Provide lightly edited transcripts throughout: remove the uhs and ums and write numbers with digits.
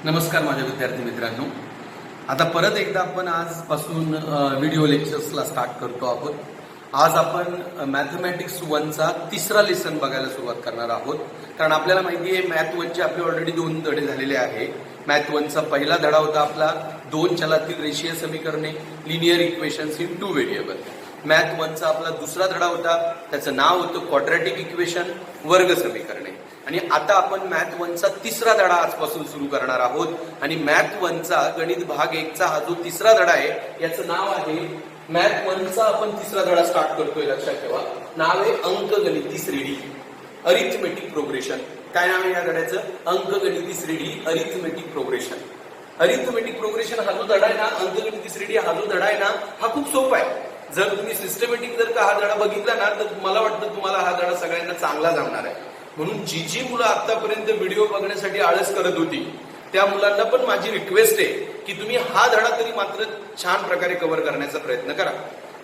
नमस्कार माझ्या विद्यार्थी मित्रांनो. आता परत एकदा आपण आजपासून व्हिडिओ लेक्चर्सला स्टार्ट करतो आहोत. आज आपण मॅथमॅटिक्स 1चा तिसरा लेसन बघायला सुरुवात करणार आहोत. कारण आपल्याला माहिती आहे मॅथ 1चे आपले ऑलरेडी 2 धडे झालेले आहे. मॅथ 1चा पहिला धडा होता आपला 2 चलातील रेषीय समीकरणे, linear equations in 2 variable. Math 1चा आपला दुसरा धडा होता, त्याचं नाव होतं क्वाड्रॅटिक इक्वेशन, वर्ग समीकरणे. आणि आता आपण मॅथ 1चा तिसरा धडा आजपासून सुरू करणार आहोत. आणि मॅथ 1चा गणित भाग 1चा हा जो तिसरा धडा आहे याचं नाव आहे मॅथ 1चा आपण तिसरा धडा स्टार्ट करतोय. लक्षात ठेवा, नाव आहे अंकगणिती श्रेणी, अरिथमेटिक प्रोग्रेशन. काय नाव आहे या धड्याचं? अंकगणिती श्रेणी, अरिथमेटिक प्रोग्रेशन. अरिथमेटिक प्रोग्रेशन हा जो धडा आहे ना, अंकगणिती श्रेणी हा जो धडा आहे ना, हा खूप सोपा आहे. जर तुम्ही सिस्टमॅटिक जर का हा धडा बघितला ना, तर मला वाटतं तुम्हाला हा धडा सगळ्यांना चांगला जमणार आहे. म्हणून जी मुलं आतापर्यंत व्हिडिओ बघण्यासाठी आळस करत होती त्या मुलांना पण माझी रिक्वेस्ट आहे की तुम्ही हा धडा तरी मात्र छान प्रकारे कव्हर करण्याचा प्रयत्न करा.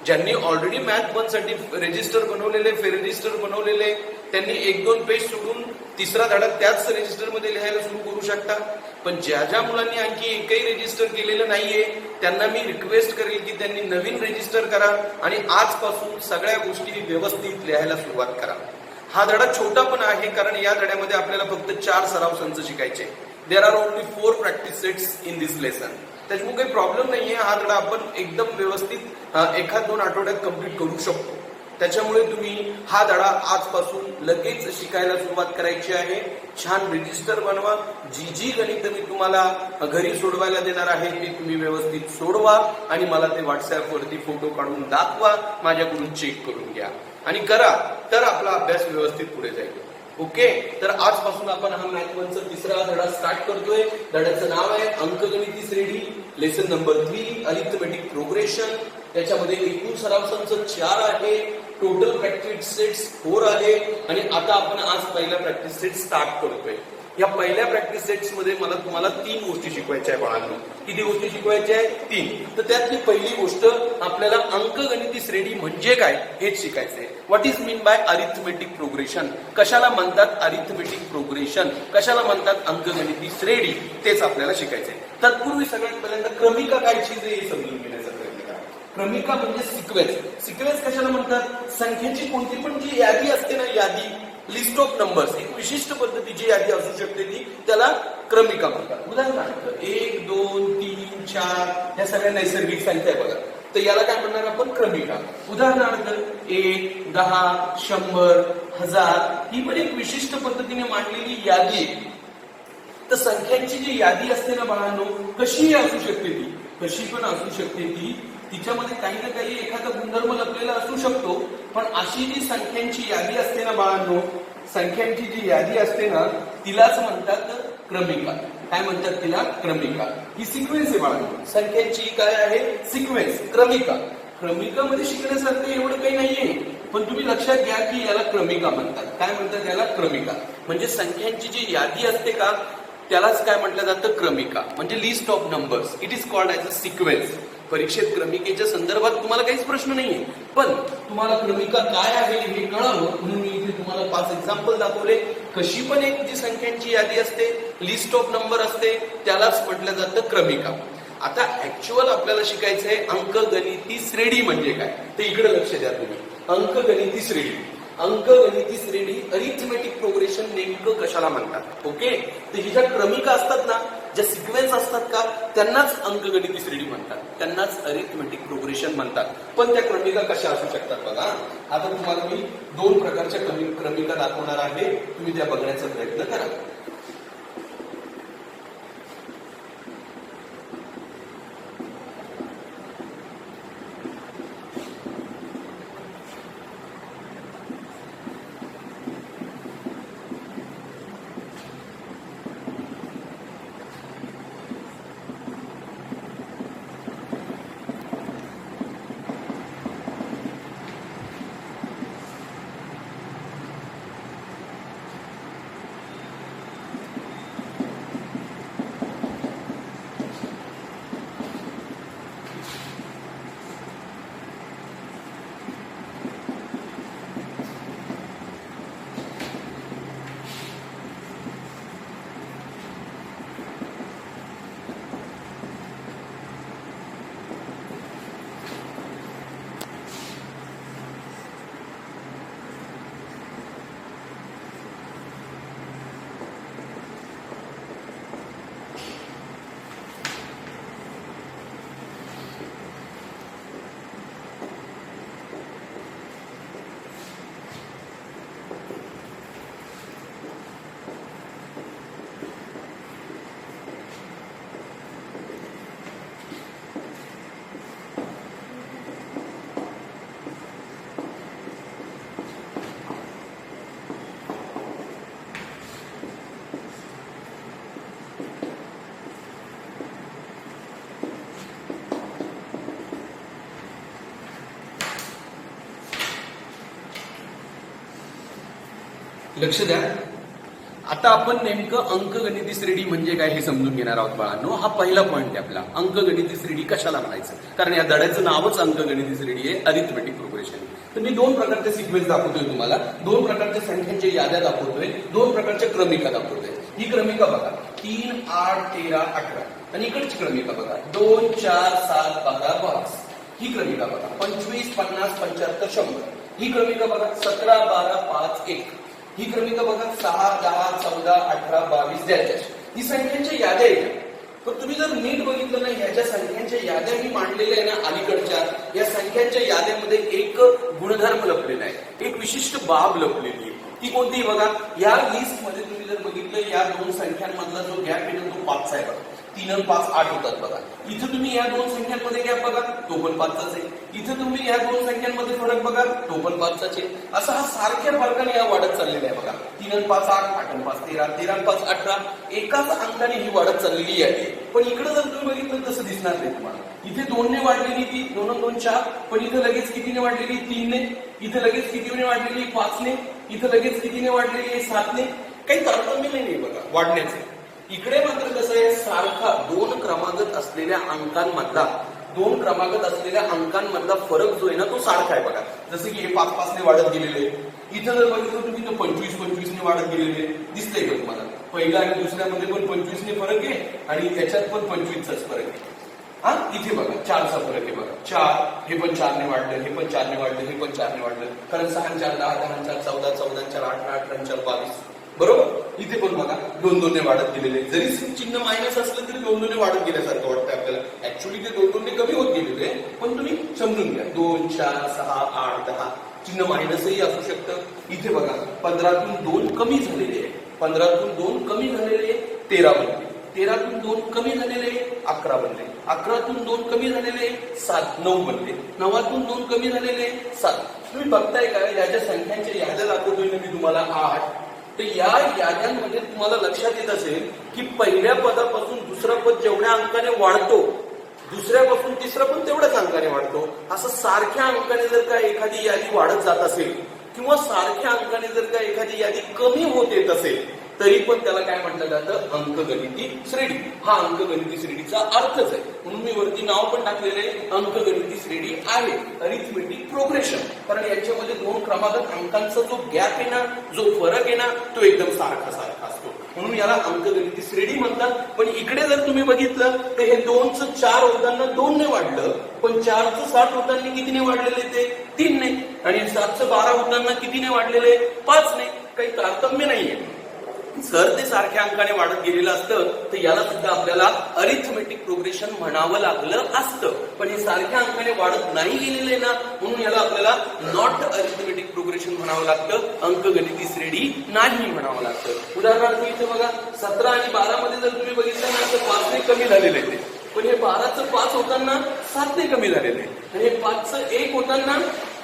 ज्यांनी ऑलरेडी मॅथ 1 साठी रजिस्टर बनवलेले, रजिस्टर बनवलेले, त्यांनी 1-2 पेज सोडून तिसरा धडा त्याच रजिस्टरमध्ये लिहायला सुरू करू शकता. पण ज्या मुलांनी आणखी एकही रजिस्टर केलेलं नाहीये त्यांना मी रिक्वेस्ट करेल की त्यांनी नवीन रजिस्टर करा आणि आजपासून सगळ्या गोष्टी व्यवस्थित लिहायला सुरुवात करा. हा धडा छोटा पण आहे कारण या धड्यामध्ये आपल्याला फक्त 4 सराव संच शिकायचे. There are only 4 practice sets in this lesson. त्याच्यामुळे काही प्रॉब्लेम नाहीये. हा धडा आपण एकदम व्यवस्थित 1-2 आठवड्यात कंप्लीट करू शकतो. त्याच्यामुळे तुम्ही हा धडा आजपासून लगेच शिकायला सुरुवात करायची आहे. छान रजिस्टर बनवा. जी गणित मी तुम्हाला घरी सोडवायला देणार आहे ते तुम्ही व्यवस्थित सोडवा आणि मला ते व्हॉट्सअपवरती फोटो काढून दाखवा, माझ्याकडून चेक करून घ्या आणि करा, तर आपला अभ्यास व्यवस्थित पुढे जाईल. ओके, तर आजपासून आपण हा मॅथ 1चा तिसरा धडा स्टार्ट करतोय. धड्याचं नाव आहे अंकगणिती श्रेणी, लेसन नंबर 3, अरिथमेटिक प्रोग्रेशन. त्याच्यामध्ये एकूण सराव संच 4 आहे, टोटल प्रॅक्टिस सेट्स 4 आहे. आणि आता आपण आज पहिला प्रॅक्टिस सेट स्टार्ट करतोय. या पहिल्या प्रॅक्टिस सेट्स मध्ये मला तुम्हाला 3 गोष्टी शिकवायच्या आहे बाळांनो. किती गोष्टी शिकवायच्या आहेत? 3. तर त्यातली पहिली गोष्ट आपल्याला अंकगणिती श्रेणी म्हणजे काय हेच शिकायचं आहे. What is mean by arithmetic progression? कशाला म्हणतात अरिथमेटिक प्रोग्रेशन? कशाला म्हणतात अंकगणिती श्रेणी? तेच आपल्याला शिकायचं आहे. तत्पूर्वी सगळ्यात पहिल्यांदा क्रमिका काय चीज आहे हे समजून घेण्याचा प्रयत्न करा. क्रमिका म्हणजे सिक्वेन्स. सिक्वेन्स कशाला म्हणतात? संख्येची कोणती पण जी यादी असते ना, यादी, लिस्ट ऑफ नंबर्स, एक विशिष्ट पद्धतीची यादी असू शकते ती, त्याला क्रमिका म्हणतात. उदाहरणार्थ 1, 2, 3, 4 ह्या सगळ्या नैसर्गिक संख्या आहे बघा, तर याला काय म्हणणार आपण? क्रमिका. उदाहरणार्थ 1, 10, 100, 1000 ही पण एक विशिष्ट पद्धतीने मांडलेली यादी आहे. तर संख्यांची जी यादी असते ना बाळांनो, कशीही असू शकते ती, कशी पण असू शकते ती, तिच्यामध्ये काही ना काही एखादा गुणधर्म लपलेला असू शकतो. पण अशी जी संख्यांची यादी असते ना बाळांनो, संख्यांची जी यादी असते ना, तिलाच म्हणतात क्रमिका. काय म्हणतात तिला? क्रमिका. ही सिक्वेन्स आहे बाळांनो. संख्यांची काय आहे? सिक्वेन्स, क्रमिका. क्रमिकामध्ये शिकण्यासारखं एवढं काही नाहीये, पण तुम्ही लक्षात घ्या की याला क्रमिका म्हणतात. काय म्हणतात याला? क्रमिका. म्हणजे संख्यांची जी यादी असते का, त्यालाच काय म्हटलं जातं? क्रमिका. म्हणजे list of numbers. It is called as a sequence. परीक्षेत क्रमिकेच्या संदर्भात तुम्हाला काहीच प्रश्न नाहीये, पण तुम्हाला क्रमिका काय आहे हे कळावं म्हणून मी इथे तुम्हाला 5 एक्झाम्पल दाखवले. कशी पण एक जी संख्यांची यादी असते, लिस्ट ऑफ नंबर असते, त्यालाच म्हटलं जातं क्रमिका. आता ऍक्च्युअल आपल्याला शिकायचं आहे अंकगणिती श्रेणी म्हणजे काय. तर इकडे लक्ष द्या तुम्ही. अंकगणिती श्रेणी, अंकगणिती श्रेणी, अरिथमेटिक प्रोग्रेशन नेमकं कशाला म्हणतात? ओके, तर ही ज्या क्रमिका असतात ना, ज्या सिक्वेन्स असतात का, त्यांनाच अंकगणिती श्रेणी म्हणतात, त्यांनाच अरिथमेटिक प्रोग्रेशन म्हणतात. पण त्या क्रमिका कशा असू शकतात बघा. आता तुम्हाला मी 2 प्रकारच्या क्रमिका दाखवणार आहे, तुम्ही त्या बघण्याचा प्रयत्न करा. लक्ष द्या. आता आपण नेमकं अंकगणिती श्रेणी म्हणजे काय हे समजून घेणार आहोत बाळांनो. हा पहिला पॉईंट आहे आपला. अंकगणिती श्रेणी कशाला म्हणायचं, कारण या धड्याचं नावच अंकगणिती श्रेणी आहे, अरिथमेटिक प्रोग्रेशन. तर मी दोन प्रकारचे सिक्वेन्स दाखवतोय तुम्हाला, दोन प्रकारच्या संख्यांच्या याद्या दाखवतोय, दोन प्रकारच्या क्रमिका दाखवतोय. ही क्रमिका बघा 3, 8, 13, 18 आणि इकडची क्रमिका बघा 2, 4, 7, 12, 22. ही क्रमिका बघा 25, 50, 75, 100. ही क्रमिका बघा 17, 12, 5, 1. ही क्रमिका बघा 6, 10, 14, 18, 22 द्यायच्या. ही संख्यांच्या याद्या आहेत. पण तुम्ही जर नीट बघितलं ना, ह्याच्या संख्यांच्या याद्या मी मांडलेल्या आहे ना अलीकडच्या, या संख्यांच्या याद्यामध्ये एक गुणधर्म लपलेला आहे, एक विशिष्ट बाब लपलेली आहे. ती कोणती बघा, या लिस्ट मध्ये तुम्ही जर बघितलं या दोन संख्यांमधला जो गॅप आहे ना तो 5चा आहे बघा. 3 आणि 5 8 होतात बघा. इथं तुम्ही या दोन संख्यांमध्ये गॅप बघा, तो पण 5चाच आहे. इथं तुम्ही या दोन संख्यांमध्ये फरक बघा, तो पण 5चाच आहे. असा हा सारख्या फरकाने या वाढत चाललेला आहे बघा. 3 आणि 5 8, 8 आणि 5 13, 13 आणि 5 18. एकाच अंकाने ही वाढत चाललेली आहे. पण इकडे जर तुम्ही बघितलं तसं दिसणार नाही तुम्हाला. इथे 2 ने वाढलेली ती 2 आणि 2 4, पण इथं लगेच कितीने वाढलेली 3 ने, इथं लगेच कितीने वाढलेली 5 ने, इथं लगेच कितीने वाढलेली 7 ने. काही तारतम्य नाही बघा वाढण्याचे. इकडे मात्र कसं आहे, सारखा दोन क्रमागत असलेल्या अंकांमधला फरक जो आहे ना तो सारखा आहे बघा. जसं की हे 5 ने वाढत गेलेले, इथं जर बघितलं तुम्ही तर 25 ने वाढत गेलेले दिसतंय का तुम्हाला. पहिल्या आणि दुसऱ्यामध्ये पण 25 ने फरक आहे आणि त्याच्यात पण 25चाच फरक आहे. हा इथे बघा 4चा फरक आहे बघा. 4 हे पण 4 ने वाढलं, हे पण 4 ने वाढलं, हे पण 4 ने वाढलं. कारण 6 4 10 10 4 14 14 4 18 18 4 22 बरोबर. इथे पण बघा 2 ने वाढत गेलेले. जरी चिन्ह मायनस असलं तरी 2 ने वाढत गेल्यासारखं वाटतं आपल्याला. ऍक्च्युअली ते 2 ने कमी होत गेलेले, पण तुम्ही समजून घ्या 2 4 6 8 10 चिन्ह मायनसही असू शकतं. इथे बघा 15तून 2 कमी झालेले आहे, 15तून 2 कमी झालेले 13 बनले, 13तून 2 कमी झालेले 11 बनले, 11तून 2 कमी झालेले 7 9 बनले, 9तून 2 कमी झालेले 7. तुम्ही बघताय का याच्या संख्यांच्या याद्या दाखवतोय ना मी तुम्हाला 8. तर या याद्यांमध्ये तुम्हाला लक्षात येत असेल की पहिल्या पदापासून दुसरा पद जेवढ्या अंकाने वाढतो, दुसऱ्यापासून तिसरा पण तेवढ्याच अंकाने वाढतो. असं सारख्या अंकाने जर का एखादी यादी वाढत जात असेल किंवा सारख्या अंकाने जर का एखादी यादी कमी होत येत असेल तरी पण त्याला काय म्हटलं जातं, अंकगणिती श्रेणी. हा अंकगणिती श्रेणीचा अर्थच आहे. म्हणून मी वरती नाव पण टाकलेले अंकगणिती श्रेणी आहे, अरिथमेटिक प्रोग्रेशन. कारण याच्यामध्ये दोन क्रमागत अंकांचा जो गॅप आहे ना, जो फरक आहे ना, तो एकदम सारखा असतो. म्हणून याला अंकगणिती श्रेणी म्हणतात. पण इकडे जर तुम्ही बघितलं तर हे 2चं 4 होताना 2 ने वाढलं, पण 4चं 7 होताना कितीने वाढलेले ते 3 ने, आणि 7चं 12 होताना कितीने वाढलेले 5 ने. काही तारतम्य नाहीये. जर ते सारख्या अंकाने वाढत गेलेलं असतं तर याला सुद्धा आपल्याला अरिथमेटिक प्रोग्रेशन म्हणावं लागलं असतं. पण हे सारख्या अंकाने वाढत नाही गेलेले ना, म्हणून याला आपल्याला नॉट अरिथमेटिक प्रोग्रेशन म्हणावं लागतं, अंकगणिती श्रेणी नाही म्हणावं लागतं. उदाहरणार्थ इथे बघा 17 आणि 12 मध्ये जर तुम्ही बघितलं ना तर 5 ने कमी झालेले आहे. पण हे 12चं 5 होताना 7 ने कमी झालेले आहे, आणि हे 5चं 1 होताना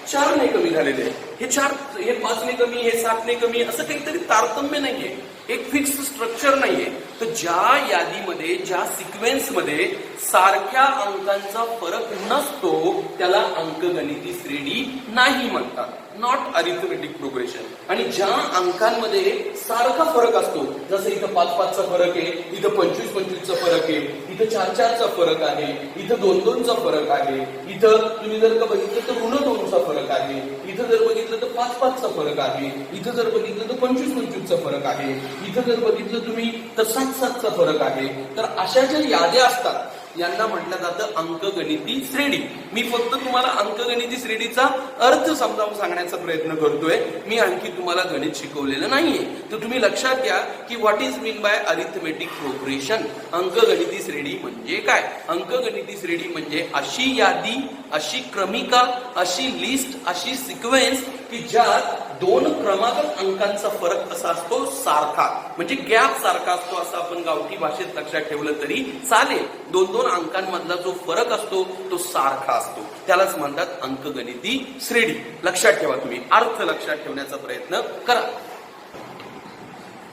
4 ने कमी झालेले आहे. हे 5 ने कमी, हे 7 ने कमी, असं काहीतरी तारतम्य नाहीये, एक फिक्स स्ट्रक्चर नाहीये. तर ज्या यादीमध्ये, ज्या सिक्वेन्समध्ये सारख्या अंकांचा फरक नसतो त्याला अंकगणिती श्रेणी नाही म्हणतात, नॉट अरिथमेटिक प्रोग्रेशन. आणि ज्या अंकांमध्ये सारखा फरक असतो, जसं इथं 5 5चा फरक आहे, इथं 25 25चा फरक आहे, इथं 4 4चा फरक आहे, इथं 2 2चा फरक आहे, इथं तुम्ही जर का बघितलं तर ऋण 2चा फरक आहे, इथं जर बघितलं तर 5 5चा फरक आहे, इथं जर बघितलं तर 25 25चा फरक आहे, इथं जर बघितलं तुम्ही तर 7 7चा फरक आहे. तर अशा ज्या याद्या असतात यांना म्हटलं जातं अंकगणिती श्रेणी. मी फक्त तुम्हाला अंकगणिती श्रेणीचा अर्थ समजावून सांगण्याचा प्रयत्न करतोय, मी आणखी तुम्हाला गणित शिकवलेलं नाहीये. तर तुम्ही लक्षात घ्या की what is mean by arithmetic progression. अंकगणिती श्रेणी म्हणजे काय? अंकगणिती श्रेणी म्हणजे अशी यादी, अशी क्रमिका, अशी लिस्ट, अशी सिक्वेन्स की ज्यात दोन क्रमागत अंकांचा फरक कसा असतो, सारखा, म्हणजे गॅप सारखा असतो. असं आपण गावठी भाषेत लक्षात ठेवलं तरी चालेल. 2 अंकांमधला जो फरक असतो तो सारखा असतो, त्यालाच म्हणतात अंकगणिती श्रेणी. लक्षात ठेवा, तुम्ही अर्थ लक्षात ठेवण्याचा प्रयत्न करा.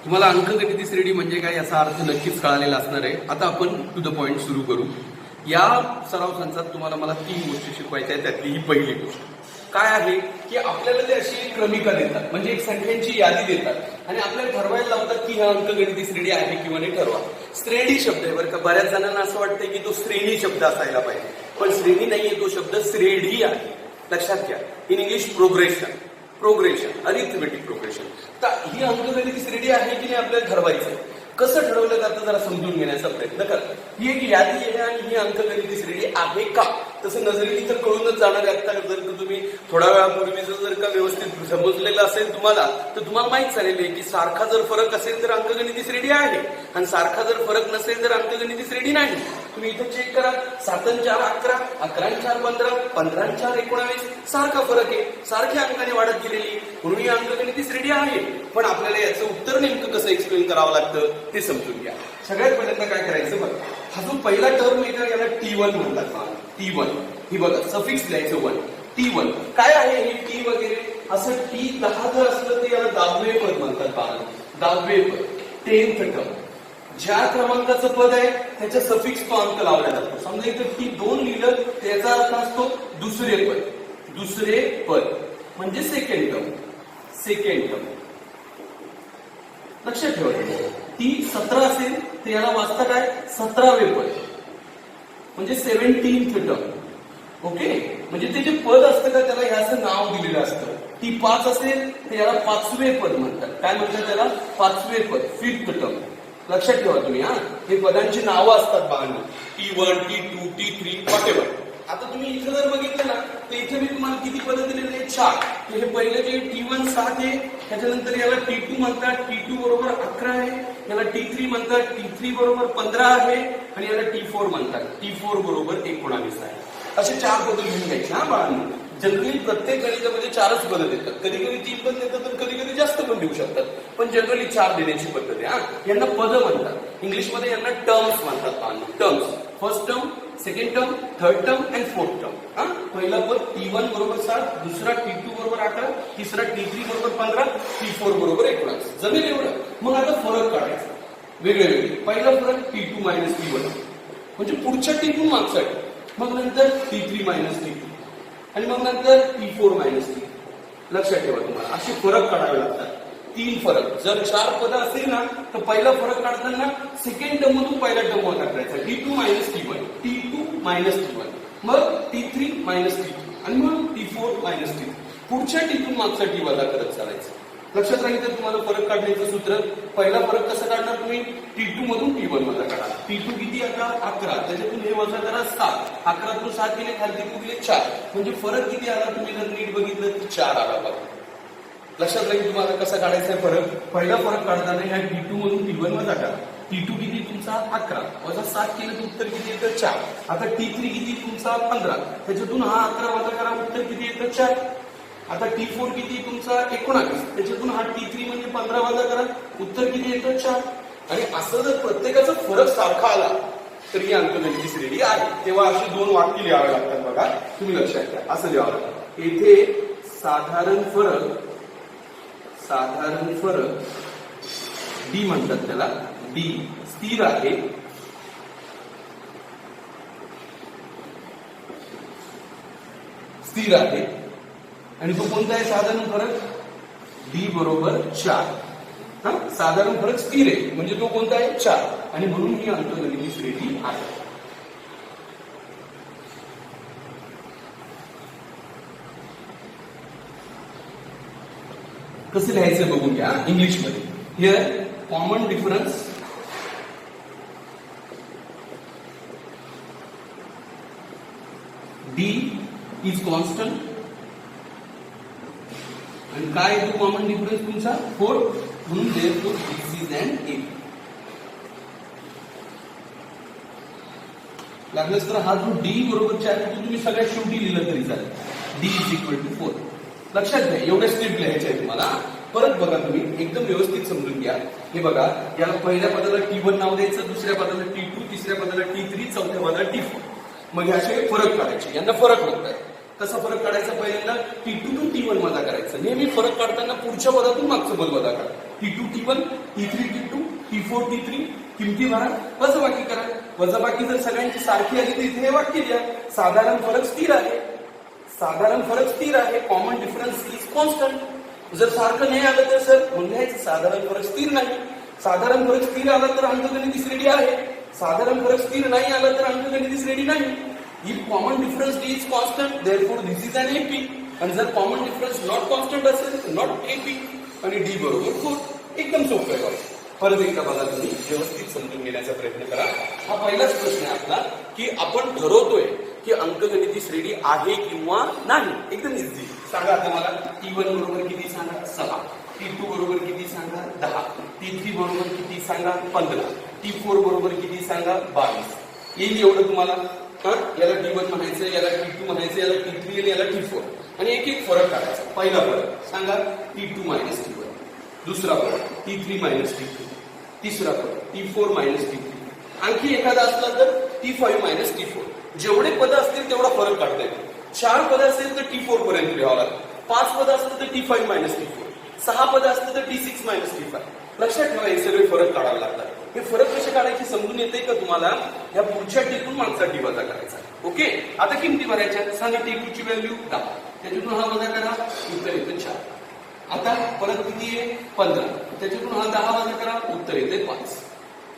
तुम्हाला अंकगणिती श्रेणी म्हणजे काय याचा अर्थ नक्कीच कळालेला असणार आहे. आता आपण टू द पॉइंट सुरू करू. या सराव संचात तुम्हाला मला 3 गोष्टी शिकवायच्या आहेत. त्यातली ही पहिली गोष्ट, काय आहे की आपल्याला ते अशी क्रमिका देतात, म्हणजे एक संख्यांची यादी देतात आणि आपल्याला ठरवायला लावतात की हा अंकगणिती श्रेणी आहे किंवा नाही ठरवा. श्रेणी शब्द आहे बरं का. बऱ्याच जणांना असं वाटतं की तो श्रेणी शब्द असायला पाहिजे, पण श्रेणी नाहीये, तो शब्द श्रेणी आहे. लक्षात घ्या. In English progression, arithmetic progression. तर ही अंकगणिती श्रेणी आहे की नाही आपल्याला ठरवायचं. कसं ठरवलं जातं जरा समजून घेण्याचा प्रयत्न करा. ही एक यादी आहे आणि ही अंकगणिती श्रेणी आहे का, तसं नजरेने तर कळूनच जाणार आहे. आता जर का तुम्ही थोड्या वेळापूर्वीच जर का व्यवस्थित समजलेलं असेल तुम्हाला, तर तुम्हाला माहित झालेलं आहे की सारखा जर फरक असेल तर अंकगणिती श्रेणी आहे आणि सारखा जर फरक नसेल तर अंकगणिती श्रेणी नाही. तुम्ही इथे चेक करा. 7 आणि 4 11, 11 आणि 4 15, 15 आणि 4 19, सारखा फरक आहे, सारख्या अंकाने वाढत गेलेली, म्हणून ही अंकगणिती श्रेणी आहे. पण आपल्याला याचं उत्तर नेमकं कसं एक्सप्लेन करावं लागतं ते समजून घ्या. सगळ्यात पहिल्यांदा काय करायचं बघा, हा जो पहिला टर्म आहे का याला T1 म्हणतात. T1 ही बघा सफिक्स लिहायचं 1. T1 काय आहे हे टी वगैरे असं T10 जर असलं तर याला 10वे पद म्हणतात. 10वे पद, 10th टर्म. ज्या क्रमांकाचं पद आहे त्याच्या सफिक्स तो अंक लावला जातो. समजा इथं T2 लिहिलं त्याचा अर्थ असतो दुसरे पद म्हणजे सेकंड टर्म. लक्षात ठेवा. T17 असेल तर याला वाचता काय 17वे पद म्हणजे 17th टर्म. ओके, म्हणजे ते जे पद असतं का त्याला ह्याचं नाव दिलेलं असतं. T5 असेल तर याला 5वे पद म्हणतात. काय म्हणतात त्याला 5वे पद, 5th टर्म. लक्षात ठेवा तुम्ही. हे पदांची नावं असतात बाळांनो. T1, T2, T3 whatever. आता तुम्ही इथं जर बघितलं ना तर इथे मी तुम्हाला किती पद दिलेले 4. हे पहिलं जे T1 7 आहे, त्याच्यानंतर याला T2 म्हणतात. T2 बरोबर 11 आहे. याला T3 म्हणतात. T3 बरोबर 15 आहे आणि याला T4 म्हणतात. T4 बरोबर 19 आहे. असे 4 पद लिहून घ्यायचे हा बाळांनो. जनरली प्रत्येक गणितामध्ये 4च पद देतात. कधी कधी 3 पद देतात तर कधी कधी जास्त पण देऊ शकतात, पण जनरली 4 देण्याची पद्धत आहे. यांना पद म्हणतात. इंग्लिशमध्ये यांना टर्म्स म्हणतात. Terms, first term, second term, third term and fourth term. पहिला पद T1 बरोबर 7, दुसरा T2 बरोबर 11, तिसरा T3 बरोबर 15, T4 बरोबर 19. जमेल एवढं. मग आता फरक काढायचा वेगळे. पहिला फरक T2 मायनस T1 म्हणजे पुढच्या T2 मागचा. मग नंतर T3 मायनस T2 आणि मग नंतर T4 मायनस T. लक्षात ठेवा तुम्हाला असे फरक काढावे लागतात. 3 फरक. जर 4 पद असेल ना तर पहिला फरक काढताना सेकंड टर्म मधून पहिल्या टर्म वर टाकायचा. T2 minus T1, T2 minus T1, मग T3 मायनस T2 आणि मग T4 मायनस T. पुढच्या T2 मागचा T वजा करत चालायचं. लक्षात राहील तर तुम्हाला फरक काढण्याचं सूत्र. पहिला फरक कसं काढणार तुम्ही, T2 मधून T1 वजा काढा. T2 किती 11, त्याच्यातून हे वजा करा 7. 11 तून 7 गेले, खाली गेले 4. म्हणजे फरक किती आला तुम्ही जर नीट बघितलं तर 4 आला बघा. लक्षात राहील तुम्हाला कसा काढायचा आहे फरक. पहिला फरक काढताना ह्या T2 मधून T1 वजा करा. T2 किती तुमचा 11 वजा 7 केलं तर उत्तर किती येतं 4. आता T3 किती तुमचा 15, त्याच्यातून हा 11 वजा करा, उत्तर किती येतं 4. आता T4 किती तुमचा 19, त्याच्यातून हा T3 म्हणजे 15 वजा करा, उत्तर किती येतं 4. आणि असं जर प्रत्येकाचा फरक सारखा आला तर ही अंकगणिती श्रेणी आहे. तेव्हा अशी 2 वाक्य लिहावे लागतात बघा. तुम्ही लक्षात घ्या. असं लिहावं लागतं. येथे साधारण फरक D म्हणतात त्याला. D स्थिर आहे. आणि तो कोणता आहे साधारण फरक, D बरोबर 4. साधारण फरक स्थिर आहे म्हणजे तो कोणता आहे 4 आणि म्हणून ही अंकगणिती श्रेणी आहे. कसं लिहायचं बघून घ्या इंग्लिशमध्ये. Here common difference D is constant आणि काय येतो कॉमन डिफरन्स तुमचा 4, म्हणून therefore this is an A. लागलंच तर हा जो D बरोबर 4 तो तुम्ही सगळ्यात शेवटी लिहिलं तरी चालेल. D is equal to 4. लक्षात घ्या एवढे स्टेप लिहायचे आहे तुम्हाला. परत बघा तुम्ही एकदम व्यवस्थित समजून घ्या. हे बघा याला पहिल्या पदाला T1 नाव द्यायचं, दुसऱ्या पदाला T2, तिसऱ्या पदाला T3, चौथ्या पदाला T4. मग असे फरक काढायचे. यांना फरक म्हणतात. कसा फरक काढायचा, पहिल्यांदा T2 टू T1 वजा करायचं. नेहमी फरक काढताना पुढच्या पदातून मागचं पद वजा करा. T2 T1, T3 T2, T4 T3, किमती भरा, वजाबाकी करा. वजाबाकी जर सगळ्यांची सारखी आली तर इथे हे वाक्य द्या, साधारण फरक स्थिर आहे. साधारण फरक स्थिर आहे, कॉमन डिफरन्स इज कॉन्स्टंट. जर सारखं नाही आलं तर सर म्हणायचं साधारण फरक स्थिर नाही. साधारण फरक स्थिर आला तर अंकगणिती श्रेणी आहे, साधारण फरक स्थिर नाही आला तर अंकगणिती श्रेणी नाही. If common difference D is constant therefore this is an AP. आणि जर कॉमन डिफरन्स नॉट कॉन्स्टंट असेल तर नॉट एपी. आणि डी बरोबर 4. एकदम सोपं आहे. परत एकदा बघा, तुम्ही व्यवस्थित समजून घेण्याचा प्रयत्न करा. हा पहिलाच प्रश्न आहे आपला की आपण ठरवतोय की अंकगणिती श्रेणी आहे किंवा नाही. एकदम इझी. सांगा आता मला T1 बरोबर किती सांगा 6, T2 बरोबर किती सांगा 10, T3 बरोबर किती सांगा 15, T4 बरोबर किती सांगा 22. येईल एवढं तुम्हाला. याला T1 म्हणायचं, याला T2 म्हणायचं, याला T3 आणि याला T4. आणि एक एक फरक काढायचा. पहिला फरक सांगा T2 मायनस T1, दुसरा फरक T3 मायनस T2, तिसरा फरक T4 मायनस T3, आणखी एखादा असला तर T5 मायनस T4. जेवढे पद असतील तेवढा फरक काढता येतो. 4 पद असेल तर T4 पर्यंत लिहावं लागतं. 5 पद असतील तर T5 मायनस T4, 6 पद असतील तर T6 मायनस T5. लक्षात ठेवा, हे सगळे फरक काढावे लागतात. हे फरक कसे काढायचे समजून येते का तुम्हाला? या पुढच्या टीतून मागचा टी वजा करायचा. ओके, आता किमती भरायच्या. सांगा T2 ची व्हॅल्यू 10, त्याच्यातून हा वजा करा, उत्तर येतं 4. आता परत किती आहे 15, त्याच्यातून हा 10 वजा करा, उत्तर येते 5.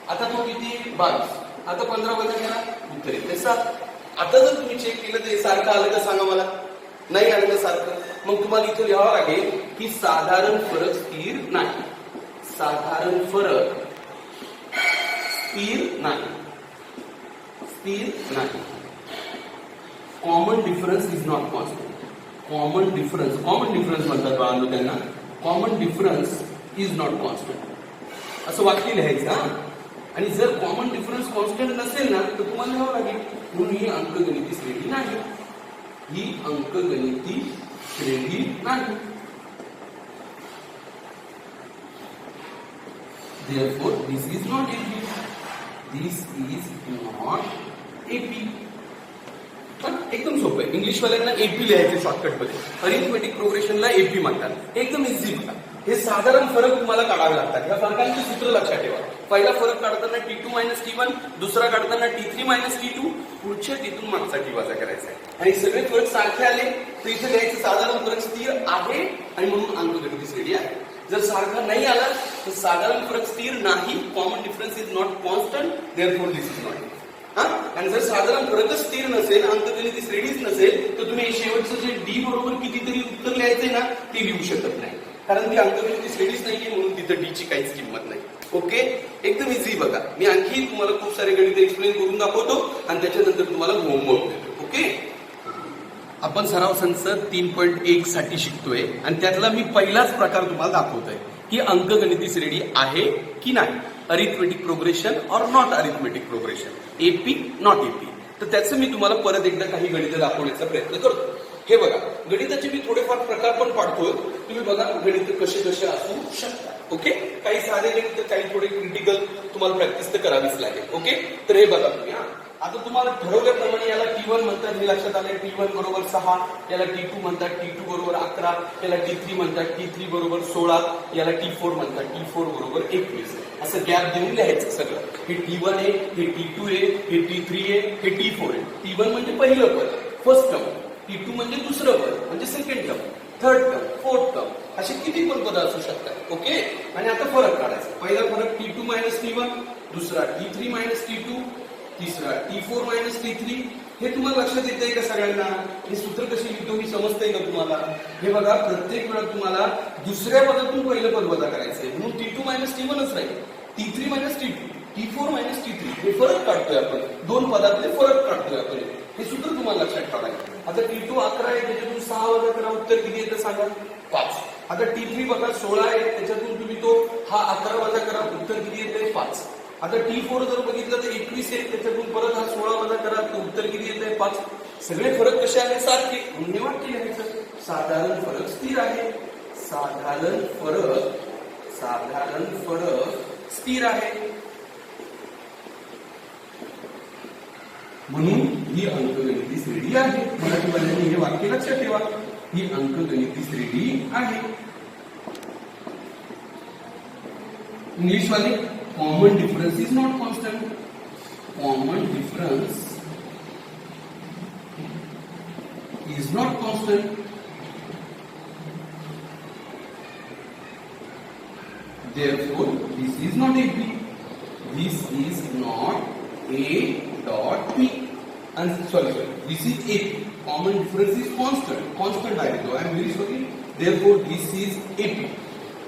आता तो किती आहे 22, आता 15 वजा करा, उत्तर येते 7. आता जर तुम्ही चेक केलं तर सारखं आलं का सांगा मला? नाही आलं का सारखं? मग तुम्हाला इथं लिहावं लागेल की साधारण फरक स्थिर नाही. साधारण फरक स्थिर नाही, स्थिर नाही. Common difference is not constant. Common difference म्हणतात बाळांनो त्यांना. Common difference is not constant असं वाक्य लिहायचं. आणि जर कॉमन डिफरन्स कॉन्स्टंट नसेल ना तर तुम्हाला लिहावं लागेल म्हणून ही अंकगणिती श्रेणी नाही. ही अंकगणिती श्रेणी नाही. Therefore, this is not AP. This is not AP. एकदम सोपं आहे. इंग्लिश वाल्यांना एपी लिहायचे शॉर्टकट मध्ये. अरिथमेटिक प्रोग्रेशनला एपी म्हणतात. एकदम इझी बघा. हे साधारण फरक तुम्हाला काढावे लागतात. या फरकांचे सूत्र लक्षात ठेवा. पहिला फरक काढताना T2 मायनस T1, दुसरा काढताना T3 मायनस T2, पुढच्या T2 मागचा T वजा करायचा आहे. आणि सगळे फरक सारखे आले तर इथे लिहायचं साधारण फरक स्थिर आहे आणि म्हणून अंकगणिती श्रेणी आहे. जर सारखा नाही आला तर साधारण फरक स्थिर नाही. Common difference is not constant, therefore this is not. आणि जर साधारण फरकच स्थिर नसेल, अंकगणिती श्रेणीच नसेल तर तुम्ही शेवटचं जे डी बरोबर कितीतरी उत्तर लिहायचंय ना ते लिहू शकत नाही. कारण ती अंकगणिती श्रेणीच नाहीये म्हणून तिथं डी ची काहीच किंमत नाही. ओके, एकदम इझी बघा. मी आणखी तुम्हाला खूप सारे गणित एक्सप्लेन करून दाखवतो आणि त्याच्यानंतर तुम्हाला होमवर्क देतो. ओके, आपण सराव संच 3.1 साठी शिकतोय आणि त्यातला मी पहिलाच प्रकार तुम्हाला दाखवतोय की अंकगणिती श्रेणी आहे की नाही. अरिथमेटिक प्रोग्रेशन और not arithmetic progression, AP not AP. तर त्याचं मी तुम्हाला परत एकदा काही गणित दाखवण्याचा प्रयत्न करतो. हे बघा, गणिताचे मी थोडेफार प्रकार पण पाडतोय. तुम्ही बघा गणित कसे कसे असू शकतात. ओके, काही साधे गणित, काही थोडे क्रिटिकल तुम्हाला प्रॅक्टिस तर करावीच लागेल. ओके, तर हे बघा तुम्ही. आता तुम्हाला ठरवल्याप्रमाणे याला T1 म्हणतात, हे लक्षात आले. T1 बरोबर 6, याला T2 म्हणतात, T2 बरोबर 11, याला T3 म्हणतात, T3 बरोबर 16, याला T4 म्हणतात, T4 बरोबर 21. असं गॅप देऊन लिहायचं सगळं. हे T1 आहे, हे T2 आहे, हे T3 आहे, हे T4 आहे. T1 म्हणजे पहिलं पद, फर्स्ट टर्म. T2 म्हणजे दुसरं पद म्हणजे second term, third term, fourth term. असे किती पण पद असू शकतात. ओके, आणि आता फरक काढायचा. पहिला फरक T2 मायनस T1, दुसरा T3 मायनस T2, तिसरा T4 मायनस T3. हे तुम्हाला लक्षात येतंय का सगळ्यांना? हे सूत्र कशी लिहितो मी समजतंय का तुम्हाला? हे बघा, प्रत्येक वेळा तुम्हाला दुसऱ्या पदातून पहिलं पद वजा करायचंय म्हणून T2 मायनस T1च राहील. T3 minus T2, T4 minus T3. हे फरक काढतोय आपण, दोन पदातले फरक काढतोय आपण. हे सूत्र तुम्हाला लक्षात ठेवायचं. आता T2 11 आहे, त्याच्यातून 6 वजा करा, उत्तर किती येतं सांगा? 5. आता T3 बघा 16 आहे, त्याच्यातून तुम्ही तो हा 11 वजा करा, उत्तर किती येतंय? 5. आता T4 जर बघितलं तर 21 आहे, त्याच्यातून परत हा 16 वजा करा, तर उत्तर किती येतंय? 5. सगळे फरक कसे आहेत? सारखे. म्हणून हे वाक्य लिहायचं, साधारण फरक स्थिर आहे. साधारण फरक स्थिर आहे. म्हणून ही अंकगणिती श्रेणी आहे. मराठीवाल्यांनी हे वाक्य लक्षात ठेवा, ही अंकगणिती श्रेणी आहे. इंग्लिशवाले common difference is not constant. Common difference is is not constant. Therefore, this is not a B. This is not A dot B. And sorry, this is A. Common difference is constant. Constant I am very sorry. Therefore, this is AP.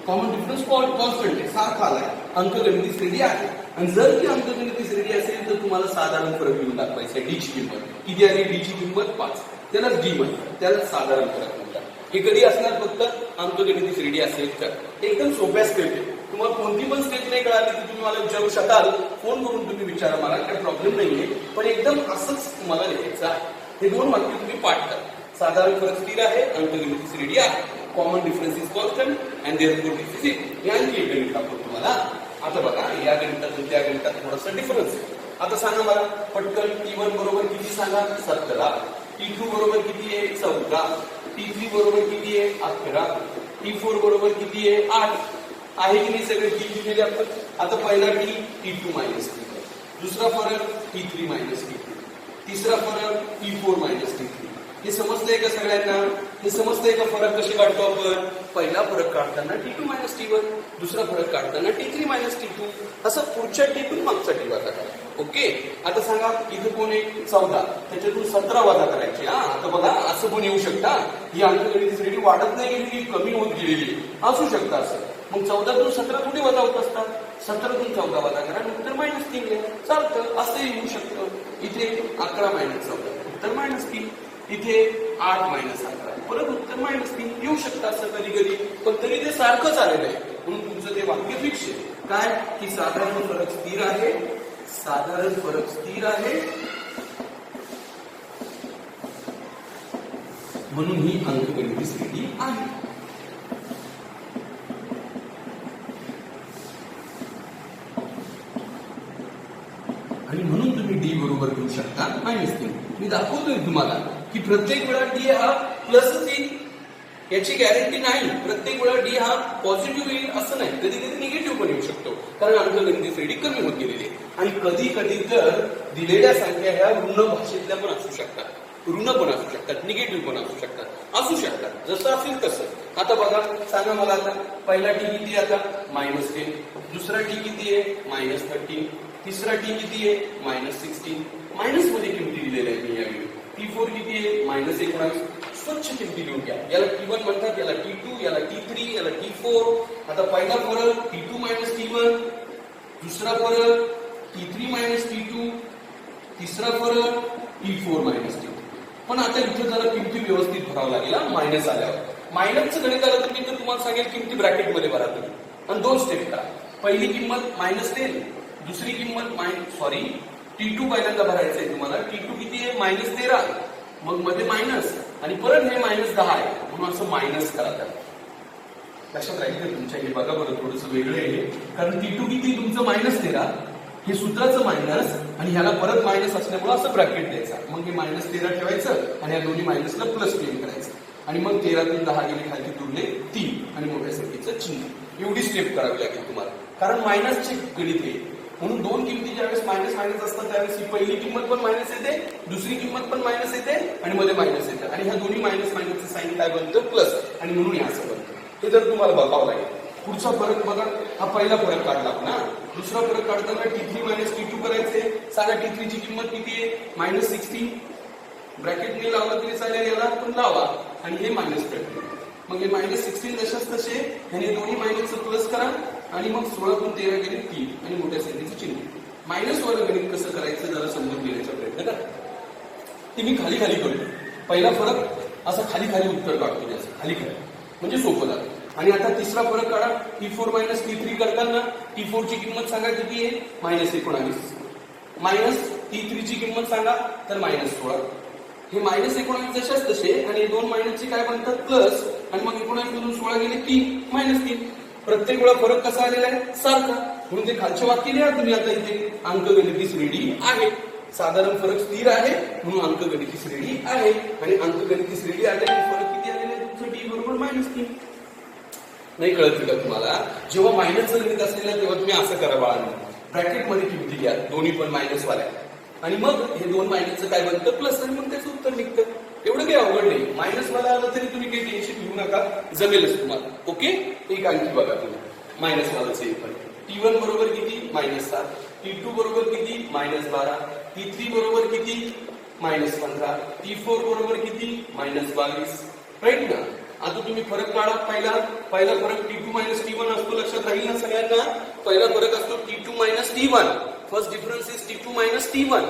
Common difference constant आहे, सारखा आलाय, अंकगणिती श्रेणी आहे. आणि जर ती अंकगणिती श्रेणी असेल तर तुम्हाला साधारण फरक घेऊन दाखवायचा आहे. डी ची किंमत किती आली? डी ची किंमत 5. त्यालाच डी म्हणतात, त्यालाच साधारण फरक म्हणतात. हे कधी असणार? फक्त अंकगणिती श्रेणी असेल तर. एकदम सोप्या स्टेप आहे. तुम्हाला कोणती पण स्टेप नाही कळाली की तुम्ही मला विचारू शकाल, फोन करून तुम्ही विचारा, मला काही प्रॉब्लेम नाहीये. पण एकदम असंच तुम्हाला लिहायचं आहे. हे 2 वाक्य तुम्ही पाठ करा. साधारण फरक स्थिर आहे, अंकगणिती श्रेणी आहे, common difference is constant and therefore this is it. यांची एक गणित दाखवतो तुम्हाला. आता बघा, या गणितात आणि त्या गणितात थोडासा डिफरन्स आहे. आता सांगा मला पटकन, T1 बरोबर किती सांगा? 17. T2 बरोबर किती आहे? 14. T3 बरोबर किती आहे? 11. T4 बरोबर किती आहे? 8. आहे की नाही? सगळे टी दिलेले आपण. आता पहिला T, T2 मायनस T1. दुसरा फरक T3 मायनस T2. तिसरा फरक T4 मायनस T3. हे समजतंय का सगळ्यांना? हे समजतंय का फरक कसे काढतो आपण? पहिला फरक काढताना T2 मायनस T1, दुसरा फरक काढताना T3 मायनस T2, असं पुढच्या टीतून मागचा टी वजा करा. ओके. आता सांगा इथे कोण आहे? 14. त्याच्यातून 17 वजा करायचे. आता बघा, असं पण येऊ शकता. ही अंकगणिती श्रेणी वाढत नाही गेलेली, कमी होत गेलेली असू शकतं असं. मग 14तून 17 कुठे वजा होत असतात? 17तून 14 वजा करा, नंतर मायनस 3 घ्या. चालतं, असंही येऊ शकतं. इथे 11 मायनस 14, उत्तर मायनस 3. इथे 8 मायनस 11, परत उत्तर मायनस 3 येऊ शकतं असं कधी कधी. पण तरी ते सारखंच आलेलं आहे, म्हणून तुमचं ते वाक्य फिक्स आहे. काय? की साधारण फरक स्थिर आहे, साधारण फरक स्थिर आहे, म्हणून ही अंकगणिती श्रेणी आहे. आणि म्हणून तुम्ही डी बरोबर घेऊ शकता -3. मी दाखवतोय तुम्हाला की प्रत्येक वेळा डी हा प्लसच येईल याची गॅरंटी नाही. प्रत्येक वेळा डी हा पॉझिटिव्ह येईल असं नाही, कधी कधी निगेटिव्ह पण येऊ शकतो, कारण अंकगणिती श्रेणी कमी होत गेलेली आहे. आणि कधी कधी तर दिलेल्या संख्या ह्या ऋण भाषेतल्या पण असू शकतात, ऋण पण असू शकतात, निगेटिव्ह पण असू शकतात, जसं असेल तसं. आता बघा, सांगा मला आता पहिला टी किती आहे? आता -10. दुसरा टी किती आहे? -13. तिसरा टी किती आहे? -16. मायनस मध्ये किमती दिलेल्या आहेत मी यावेळी. T4 किती आहे? -19. स्वच्छ किमती लिहून घ्या. याला T1 म्हणतात, याला T2, याला T3, याला T4. आता पहिला फरक T2 मायनस T1, दुसरा फरक T3 मायनस T2, तिसरा फरक T4 मायनस T2. पण आता इथे जरा किमती व्यवस्थित भरावं लागेल. मायनस आल्यावर मायनसचं गणित आलं तर मी तर तुम्हाला सांगेल किमती ब्रॅकेटमध्ये भरा तुम्ही, आणि 2 स्टेप करा. पहिली किंमत -10, दुसरी किंमत T2 पहिल्यांदा भरायचं आहे तुम्हाला. T2 किती आहे? -13. मग मध्ये मायनस, आणि परत हे -10 आहे, म्हणून असं मायनस करा. त्याला लक्षात राहील तुमच्या. हे बघा बरं, थोडंसं वेगळं आहे, कारण T2 किती? तुमचं -13. हे सूत्राचं मायनस, आणि ह्याला परत मायनस असल्यामुळे असं ब्रॅकेट द्यायचा. मग हे -13 ठेवायचं, आणि या दोन्ही मायनसला प्लस क्लेम करायचं. आणि मग 13तून 10 गेले खाली, उरले 3, आणि मोठ्या संख्येचं चिन्ह. एवढी स्टेप करावी लागेल तुम्हाला, कारण मायनसचे गणित आहे. म्हणून 2 किमती ज्यावेळेस मायनस असतात त्यावेळेस ही पहिली किंमत पण मायनस येते, दुसरी किंमत पण मायनस येते, आणि मध्ये मायनस येते. आणि ह्या दोन्ही मायनसचं साईन काय बनतं? प्लस. आणि म्हणून हे असं बनतं. हे जर तुम्हाला बघावं लागेल. पुढचा फरक बघा, हा पहिला फरक काढला आपण. दुसरा फरक काढताना T3 मायनस T2 करायचे. सांगा T3 ची किंमत किती आहे? -16. ब्रॅकेट नाही लावला तरी चालेल, याला पण लावा, आणि हे मायनस ब्रॅकेट. मग हे -16 जशाच तसे ह्याने दोन्ही मायनसचं प्लस करा, आणि मग 16तून 13 गेले 3, आणि मोठ्या संख्येचं चिन्ह. मायनस वाला गणित कसं करायचं जरा समजून घेण्याचा प्रयत्न करा. ते मी खाली खाली करतो. पहिला फरक असं खाली खाली उत्तर काढतो, त्याचं खाली खाली, म्हणजे सोपं झालं. आणि आता तिसरा फरक काढा. T4 मायनस T3 करताना T4 ची किंमत सांगा किती आहे? -19. मायनस T3 ची किंमत सांगा, तर -16. हे -19 जशाच तसे, आणि 2 मायनसचे काय बनतात? प्लस. आणि मग 19 मधून 16 गेले 3, -3. प्रत्येक वेळा फरक कसा आलेला आहे? सारखा. म्हणून ते खालच्या वाक्य लिहा तुम्ही. आता इथे अंकगणिती श्रेणी आहे, साधारण फरक स्थिर आहे, म्हणून अंकगणिती श्रेणी आहे. आणि अंकगणिती श्रेणी आल्याने फरक किती आलेला आहे? तुमचं D बरोबर -3. नाही कळत का तुम्हाला? जेव्हा मायनसचं गणित असलेलं तेव्हा तुम्ही असं करा बाळांनो, ब्रॅकेटमध्ये किमती घ्या, दोन्ही पण मायनस वाल्या, आणि मग हे 2 मायनसचं काय बनतं? प्लस, आणि मग त्याचं उत्तर निघतं. एवढं काही अवघड नाही. मायनस वाला आलं तरी तुम्ही काही टेन्शन घेऊ नका, जमेलच तुम्हाला. ओके, एक आणखी बघा तुम्ही मायनस वालाच हे पण. T1 बरोबर किती? -7. T2 बरोबर किती? -12. T3 बरोबर किती? -15. T4 बरोबर किती? -22. राईट ना. आता तुम्ही फरक काढा. पहिला फरक T2 - T1 असतो, लक्षात राहील ना सगळ्यांना. पहिला फरक असतो T2 - T1. First difference is T2 - T1.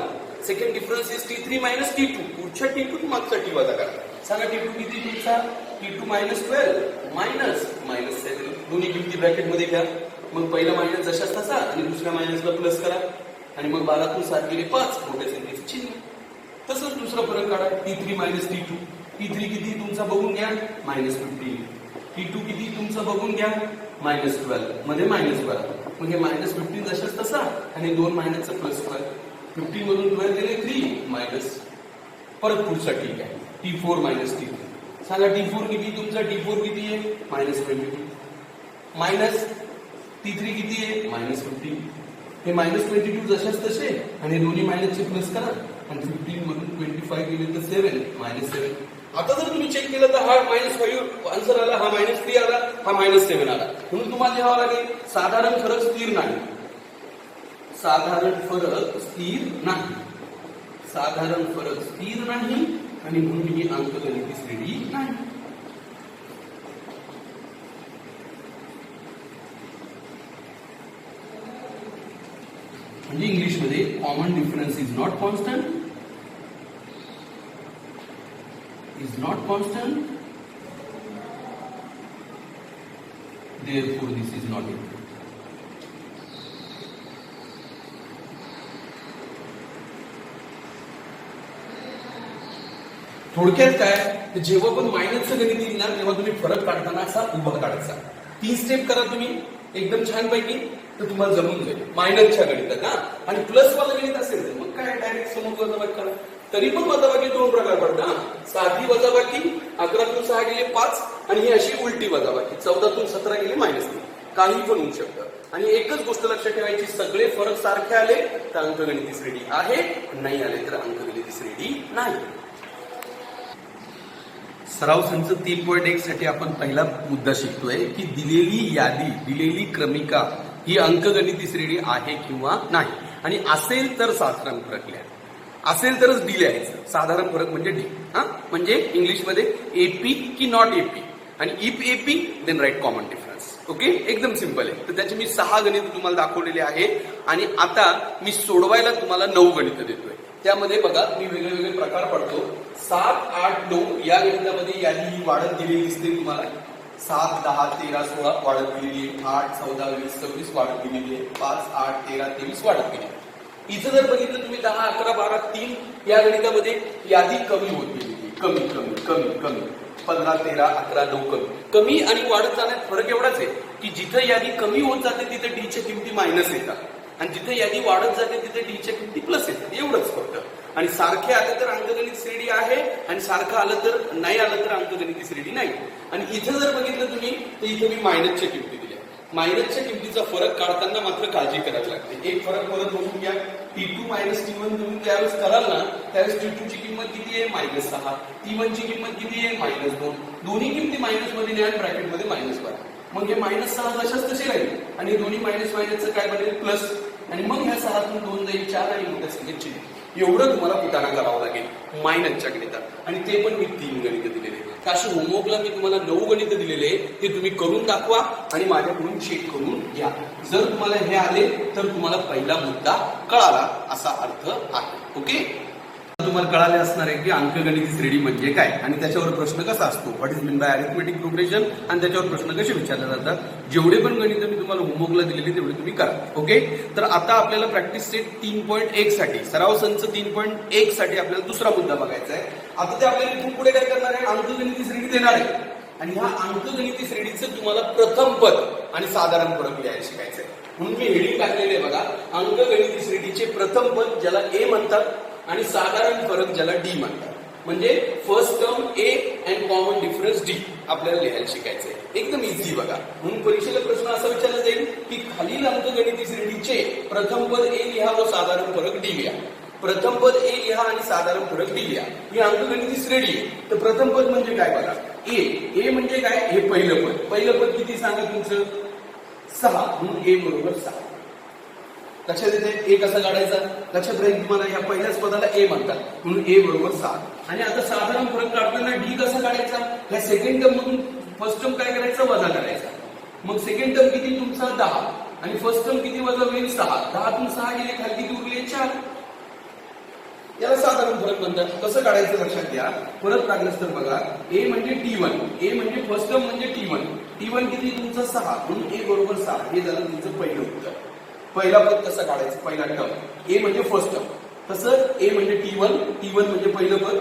Second difference is T3 - T2. पुढच्या T2 मागचा T वजा करा. सांगा T2 किती तुमचा? T2 -12 -7. दोन्ही किमती ब्रॅकेट मध्ये घ्या. मग पहिला मायनस जशाच तसा आणि दुसऱ्या मायनसला प्लस करा आणि मग 12तून 7 गेले 5, मोठ्या संख्येचे चिन्ह. तसंच दुसरा फरक काढा. T3 - T2. T3 किती तुमचा बघून घ्या? -15. T2 किती तुमचा बघून घ्या? -12 मध्ये -12. मग हे -15 जशाच तसा आणि 2 मायनसचा प्लस करा. 15 मधून 12 गेले 3 मायनस. परत पुढचा ठीक आहे. T4 - T3. सांगा T4 किती तुमचा? T4 किती आहे? -22. मायनस T3 किती आहे? -15. हे -22 जशाच तसे आणि दोन्ही मायनसचे प्लस करा आणि 15 मधून 25 गेले तर 7 -7. आता जर तुम्ही चेक केलं तर हा -5 आन्सर आला, हा -3 आला, हा -7 आला. म्हणून तुम्हाला लिहावं लागेल साधारण फरक स्थिर नाही. साधारण फरक स्थिर नाही. साधारण फरक स्थिर नाही आणि म्हणून ही अंकगणिती श्रेणी नाही. म्हणजे इंग्लिशमध्ये common difference is not constant, therefore this is not equal. थोडक्यात काय, जेव्हा पण मायनसचं गणित येईल ना तेव्हा तुम्ही फरक काढताना असा उभा काढायचा. 3 स्टेप करा तुम्ही एकदम छान पैकी, तर तुम्हाला जमून जाईल मायनसच्या गणितात. हा, आणि प्लस वाला गणित असेल तर मग काय डायरेक्ट समोर वजाबाकी करा. तरी पण वजाबाकी 2 प्रकार पडतात. साधी वजाबाकी 11तून 6 गेले 5 आणि ही अशी उलटी वजाबाकी 14तून 17 गेले -3. काही पण होऊ शकतं. आणि एकच गोष्ट लक्षात ठेवायची, सगळे फरक सारखे आले तर अंकगणिती श्रेणी आहे, नाही आले तर अंकगणिती श्रेणी नाही. सराव संच 3.1 साठी आपण पहिला मुद्दा शिकतोय की दिलेली यादी, दिलेली क्रमिका ही अंकगणिती श्रेणी आहे किंवा नाही. आणि असेल तर साधारण फरक लिहा. असेल तरच डी लिहायचं. साधारण फरक म्हणजे डी. हा, म्हणजे इंग्लिशमध्ये एपी की नॉट एपी. आणि if AP then write common difference. Okay, एकदम सिंपल आहे. तर त्याचे मी 6 गणित तुम्हाला दाखवलेले आहे आणि आता मी सोडवायला तुम्हाला 9 गणित देतोय. त्यामध्ये बघा मी वेगळे प्रकार पडतो. 7, 8, 9 या गणितामध्ये यादी ही वाढत गेलेली दिसते तुम्हाला. 7, 10, 13, 16 वाढत गेलेली आहे. 8, 14, 20, 26 वाढत गेलेली आहे. 5, 8, 13, 23 वाढत गेली. इथं जर बघितलं तुम्ही 10, 11, 12, 3 या गणितामध्ये यादी कमी होत गेलेली. कमी 15, 13, 11, 9 कमी आणि वाढत जाण्यात फरक एवढाच आहे की जिथं यादी कमी होत जाते तिथे डीच्या किमती मायनस येतात आणि जिथे यादी वाढत जाते तिथे डीच्या किमती प्लस येतात. एवढंच फक्त. आणि सारखे आलं तर अंकगणित श्रेणी आहे आणि सारखं आलं तर नाही आलं तर अंकगणित श्रेणी नाही. आणि इथं जर बघितलं तुम्ही तर इथं मी मायनसच्या किमती दिल्या. मायनसच्या किमतीचा फरक काढताना मात्र काळजी करावी लागते. एक फरक परत बघून घ्या. T2 - T1 तुम्ही त्यावेळेस कराल ना, त्यावेळेस T2 ची किंमत किती आहे? -6. T1 ची किंमत किती आहे? -2. दोन्ही किमती मायनस मध्ये लिहा, ब्रॅकेटमध्ये -12. मग हे -6 जशाच तसे राहील आणि दोन्ही मायनसचं काय बनेल? प्लस. आणि मग ह्या 6तून 2 जाईल 4 आणि मोठ्या संख्येत चिन्ह. एवढं तुम्हाला कुटाणा करावं लागेल मायनसच्या गणितात. आणि ते पण मी 3 गणित दिलेले. अशी होमवर्कला मी तुम्हाला 9 गणित दिलेले, ते तुम्ही करून दाखवा आणि माझ्याकडून चेक करून घ्या. जर तुम्हाला हे आले तर तुम्हाला पहिला मुद्दा कळाला असा अर्थ आहे. ओके, तुम्हाला कळाले असणार आहे की अंकगणिती श्रेणी म्हणजे काय आणि त्याच्यावर प्रश्न कसा असतो, what is mean by arithmetic progression, आणि त्याच्यावर प्रश्न कसे विचारले जातात. जेवढे पण गणित मी तुम्हाला होमवर्कला दिलेले तेवढे तुम्ही करा. ओके, तर आता आपल्याला प्रॅक्टिस सेट 3.1 साठी, सराव संच 3.1 साठी आपल्याला दुसरा मुद्दा बघायचा आहे. आता ते आपल्याला इथून पुढे काय करणार आहे, अंकगणिती श्रेणी देणार आहे आणि ह्या अंकगणिती श्रेणीचं तुम्हाला प्रथम पद आणि साधारण फरक लिहायला शिकायचंय. म्हणून मी हेडिंग टाकलेले आहे बघा, अंकगणिती श्रेणीचे प्रथम पद ज्याला ए म्हणतात आणि साधारण फरक ज्याला डी म्हणतात. म्हणजे first term A and common difference D आपल्याला लिहायला शिकायचंय. एकदम इझी बघा. म्हणून परीक्षेला प्रश्न असा विचारला जाईल की खालील अंकगणिती श्रेणीचे प्रथम पद ए लिहा व साधारण फरक डी लिहा. प्रथम पद ए लिहा आणि साधारण फरक डी लिहा. ही अंकगणिती श्रेणी आहे. तर प्रथम पद म्हणजे काय बघा, ए म्हणजे काय, हे पहिलं पद किती सांगा तुमचं 6, म्हणून ए बरोबर 6. लक्षात येते ए कसा काढायचा, लक्षात राहील तुम्हाला. या पहिल्याच पदाला ए म्हणतात म्हणून ए बरोबर 6. आणि आता साधारण फरक काढताना डी कसा काढायचा, ह्या सेकंड टर्म मधून फर्स्ट टर्म काय करायचा, वजा करायचा. मग सेकंड टर्म किती तुमचा 10 आणि फर्स्ट टर्म किती वजा होईल 6. 10 तून 6 गेले खाली किती उरले 4. याला साधारण फरक म्हणतात. कसं काढायचं लक्षात घ्या. परत काढलंच तर बघा, ए म्हणजे T1, ए म्हणजे फर्स्ट टर्म म्हणजे T1 किती तुमचं 6 म्हणून ए बरोबर 6. हे झालं तुमचं पहिलं उत्तर. पहिला पद कसं काढायचं, पहिला टर्म ए म्हणजे फर्स्ट टर्म, तसं ए म्हणजे T1 म्हणजे पहिलं पद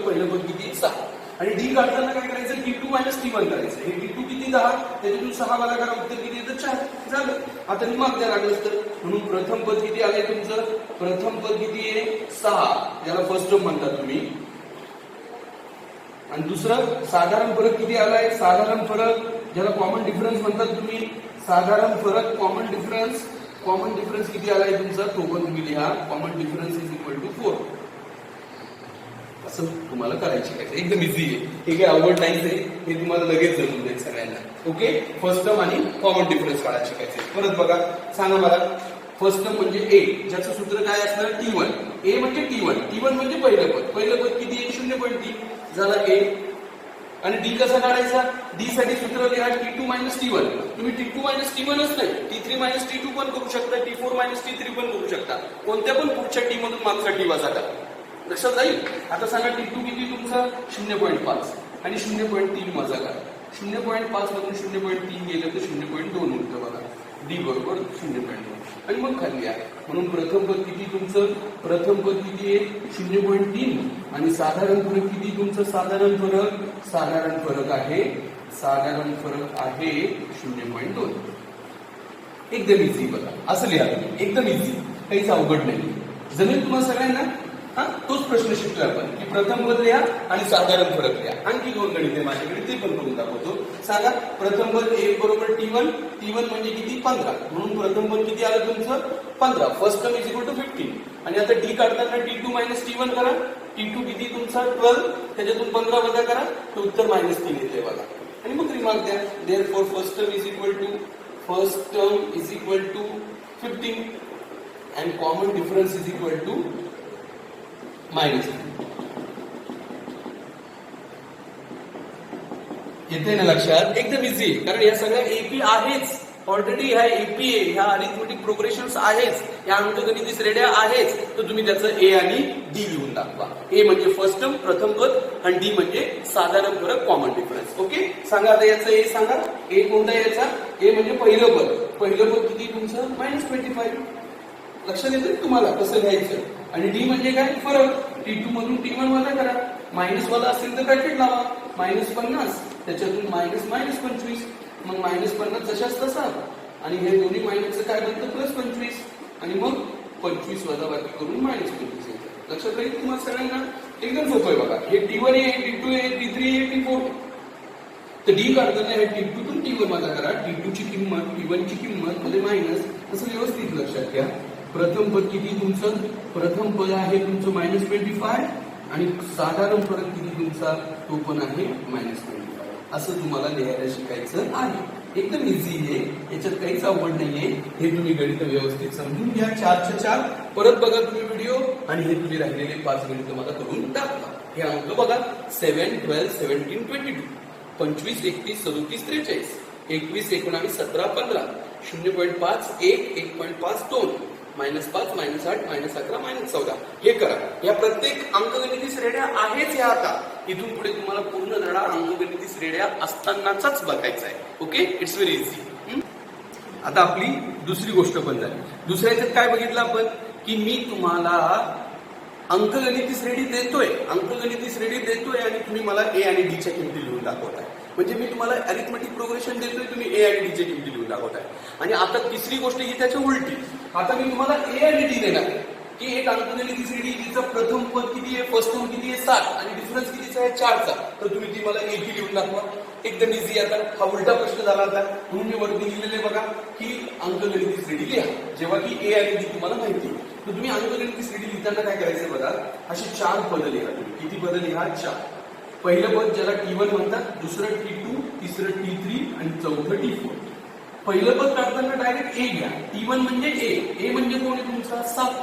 किती 6. आणि डी काढताना काय करायचं, T2 मायनस T1 करायचं. हे T2 किती 10, त्याच्यातून 6 वजा करा, उत्तर किती येतं 4 झालं. आता निमाग द्या लागलंच तर. म्हणून प्रथम पद किती आलंय तुमचं, प्रथम पद किती आहे 6, याला फर्स्ट टर्म म्हणता तुम्ही. आणि दुसरं साधारण फरक किती आलाय, साधारण फरक ज्याला कॉमन डिफरन्स म्हणतात तुम्ही. साधारण फरक कॉमन डिफरन्स किती आलाय तुमचा, तो पण तुम्ही लिहा. Common difference is equal to 4. असं तुम्हाला करायची काय, एकदम इझी आहे. हे काही अवघड नाहीच आहे, हे तुम्हाला लगेच जमून जाईल सगळ्यांना. ओके, फर्स्ट टर्म आणि कॉमन डिफरन्स काढायची काय. परत बघा, सांगा मला. फर्स्ट टर्म म्हणजे ए, ज्याचं सूत्र काय असणार T1. ए म्हणजे T1 म्हणजे पहिलं पद किती आहे 0.3 झाला ए. आणि डी कसा काढायचा, डी साठी सूत्र लिहा T2 मायनस T1. तुम्ही T2 मायनस T1च नाही, T3 मायनस T2 पण करू शकता, T4 मायनस T3 पण करू शकता. कोणत्या पण पुढच्या टी मधून मागचा टी वजा करा, लक्षात जाईल. आता सांगा T2 किती तुमचा 0.5 आणि 0.3 वजा करा. 0.5 मधून 0.3 गेलं तर 0.2 उरतं बघा. डी बरोबर 0.2 आणि मग खाली आहे. म्हणून प्रथम पद किती तुमचं, प्रथम पद किती आहे 0.3 आणि साधारण फरक किती तुमचं, साधारण फरक आहे 0.2. एकदम इझी बघा, असं लिहा तुम्ही, एकदम इझी, काहीच अवघड नाही. जमेल तुम्हाला सगळ्यांना. तोच प्रश्न शिकतोय आपण की प्रथम पद लिहा आणि साधारण फरक लिहा. आणखी 2 गणित आहे माझ्याकडे, ते पण करून दाखवतो. सांगा प्रथम पद ए बरोबर T1 म्हणजे किती 15, म्हणून प्रथम पद किती आलं तुमचं 15. First term is equal to 15. आणि आता डी काढताना T2 मायनस T1 करा. T2 किती तुमचा 12, त्याच्यातून 15 वजा करा, तर उत्तर -3 येते बघा. आणि मग रिमार्क द्या, therefore first term is equal to 15 and common difference is equal to -3. येते ना लक्षात, एकदम इझी. कारण या सगळ्या एपी आहेच ऑलरेडी, ह्या एपी ह्या अरिथमेटिक प्रोग्रेशन्स आहेच, या अंकगणिती श्रेण्या आहेच. तर तुम्ही त्याचं ए आणि डी लिहून दाखवा. ए म्हणजे फर्स्ट टर्म प्रथम पद आणि डी म्हणजे साधारण फरक कॉमन डिफरन्स. ओके, सांगा आता याचं ए सांगा. ए कोणता याचा, ए म्हणजे पहिलं पद किती तुमचं -25. लक्षात येतं तुम्हाला कसं घ्यायचं. आणि डी म्हणजे काय, फरक. T2 मधून T1 वजा करा, मायनस वाला असेल तर ब्रॅकेट लावा, -50 त्याच्यातून -25, मग -50 जशाच तसा. आणि हे दोन्ही मायनसचं काय बनतं +25 आणि मग 25 वजा बाकी करून -25 येतं. लक्षात राहील तुम्हाला सगळ्यांना, एकदम सोपं आहे बघा. हे T1 आहे, T2 आहे, T3 आहे, T4. तर डी काढताना हे T2 तून T1 वजा करा, T2 ची किंमत T1 ची किंमत मध्ये मायनस, असं व्यवस्थित लक्षात घ्या. प्रथम पद किती तुमचं, प्रथम पद आहे तुमचं -25 आणि साधारण फरक किती तुमचा, तो पण आहे -25. असं तुम्हाला लिहायला शिकायचं आहे. एकदम इझी आहे, याच्यात काहीच अवघड नाहीये. हे तुम्ही गणित व्यवस्थित समजून घ्या. 4च्या 4 परत बघा तुम्ही व्हिडिओ, आणि हे तुम्ही राहिलेले 5 गणित मला करून दाखवा. हे अंक बघा 7, 12, 17, 22, 25, 31, 37, 43, 21, 19, 17, 15, 0.5, 1, 1.5, 2, -5, -8, -11, -14. हे करा. या प्रत्येक अंकगणिती श्रेण्या आहेच या. आता इथून पुढे तुम्हाला पूर्ण धडा अंकगणिती श्रेण्या असतानाचाच बघायचा आहे. Okay, it's very easy. आता आपली दुसरी गोष्ट पण झाली. दुसऱ्या याच्यात काय बघितलं आपण की मी तुम्हाला अंकगणिती श्रेणी देतोय आणि तुम्ही मला ए आणि डी च्या किमती लिहून दाखवताय. म्हणजे मी तुम्हाला अरिथमेटिक प्रोग्रेशन देतोय, तुम्ही ए आणि डी च्या किमती लिहून दाखवताय. आणि आता तिसरी गोष्ट ही त्याच्या उलटी. आता मी तुम्हाला ए आणि डी देणार आहे की एक अंकगणिती श्रेणी जिचं प्रथम पद किती आहे, फर्स्ट टर्म किती आहे 7 आणि डिफरन्स कितीचा आहे 4चा. तर तुम्ही ती मला ए टी लिहून दाखवा. एकदम इझी. आता हा उलटा प्रश्न झाला होता, म्हणून मी वरती लिहिलेले बघा की अंकगणिती श्रेणी लिहा, जेव्हा की ए आणि डी तुम्हाला माहिती आहे. तर तुम्ही अंकगणिती श्रेणी लिहिताना काय करायचं बघा, अशी 4 पद लिहा तुम्ही. किती पद लिहा? 4. पहिलं पद ज्याला T1 म्हणतात, दुसरं T2, तिसरं T3 आणि चौथं T4. पहिलं पद काढताना डायरेक्ट ए घ्या. T1 म्हणजे ए म्हणजे कोण आहे तुमचा? 7.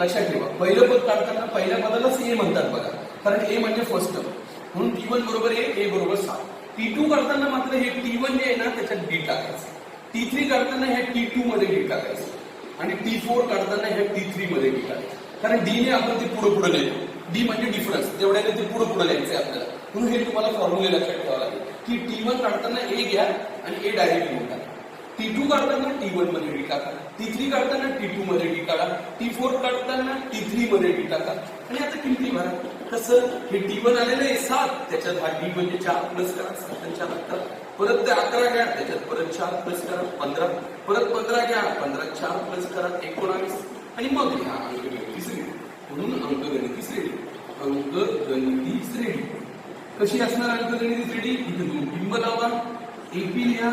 लक्षात ठेवा, पहिलं पद काढताना पहिल्या पदालाच ए म्हणतात बघा, कारण ए म्हणजे फर्स्ट टर्म. म्हणून T1 बरोबर ए बरोबर 7. T2 काढताना मात्र हे T1 जे आहे ना त्याच्यात डी टाकायचं. T3 काढताना हे T2 मध्ये डी टाकायचं आणि T4 काढताना हे T3 मध्ये डी टाकायचं. कारण डी ने आपण ते पुढे लिहितो. डी म्हणजे डिफरन्स, तेवढ्याने ते पुढे लिहायचंय आपल्याला. म्हणून हे तुम्हाला फॉर्म्युले लक्षात ठेवावं लागेल की T1 काढताना ए घ्या आणि ए डायरेक्ट लिहून टाका. T2 काढताना T1 मध्ये डी टाका. T3 काढताना T2 मध्ये डी टाका. T4 काढताना T3 मध्ये डी टाका. आणि आता किमती भरा. कसं? हे T1 आलेलं आहे 7, त्याच्यात हा डी म्हणजे 4 प्लस करा, 7 आणि 4 11. परत ते 11 घ्या, त्याच्यात परत 4 प्लस करा 15. परत 15 घ्या, 15 4 प्लस करा 19 आणि मग घ्या अंकगणिती श्रेणी. म्हणून अंकगणिती श्रेणी. अंकगणिती श्रेणी कशी असणार? अंकगणिती श्रेणी इथे 2 बिंब लावा, एपी लिहा,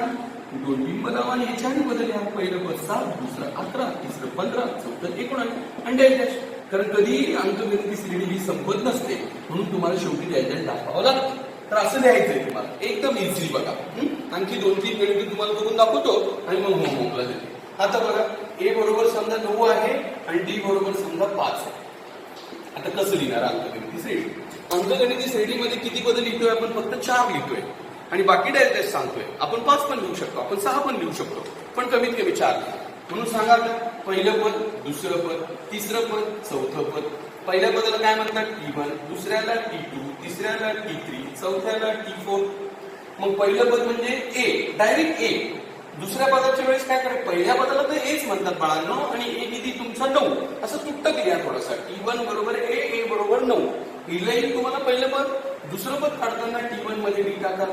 2 बिंब लावा आणि याच्याने बदल लिहा. पहिलं पद 7, दुसरं 11, तिसरं 15, चौथं 19 आणि डॅश. कारण कधी अंकगणिती श्रेणी ही संपत नसते, म्हणून तुम्हाला शेवटी डॅश दाखवावं लागतं. तर असं लिहायचंय तुम्हाला, एकदम इझी बघा. आणखी 2-3 गणित तुम्हाला करून दाखवतो आणि मग होमवर्कला देतो. आता बघा, ए बरोबर समजा 9 आहे आणि डी बरोबर समजा 5 आहे. आता कसं लिहिणार अंकगणिती श्रेणी? अंकगणिती श्रेणीमध्ये किती पद लिहितोय आपण? फक्त 4 लिहितोय आणि बाकी डायरेक्ट सांगतोय. आपण 5 पण लिहू शकतो, आपण 6 पण लिहू शकतो, पण कमीत कमी 4 लिहा. म्हणून सांगा पहिलं पद, दुसरं पद, तिसरं पद, चौथं पद. पहिल्या पदाला काय म्हणतात? T1, दुसऱ्याला T2, तिसऱ्याला T3, चौथ्याला T4. मग पहिलं पद म्हणजे ए, डायरेक्ट ए. दुसऱ्या पदाच्या वेळेस काय करायचं? पहिल्या पदाला तर एच म्हणतात बाळांनो, आणि ए किती तुमचा 9. असं तुटक लिहा थोडासा. T1 बरोबर ए बरोबर 9 लिहिलं तुम्हाला पहिलं पद. दुसरं पद काढताना T1 मध्ये डी टाका,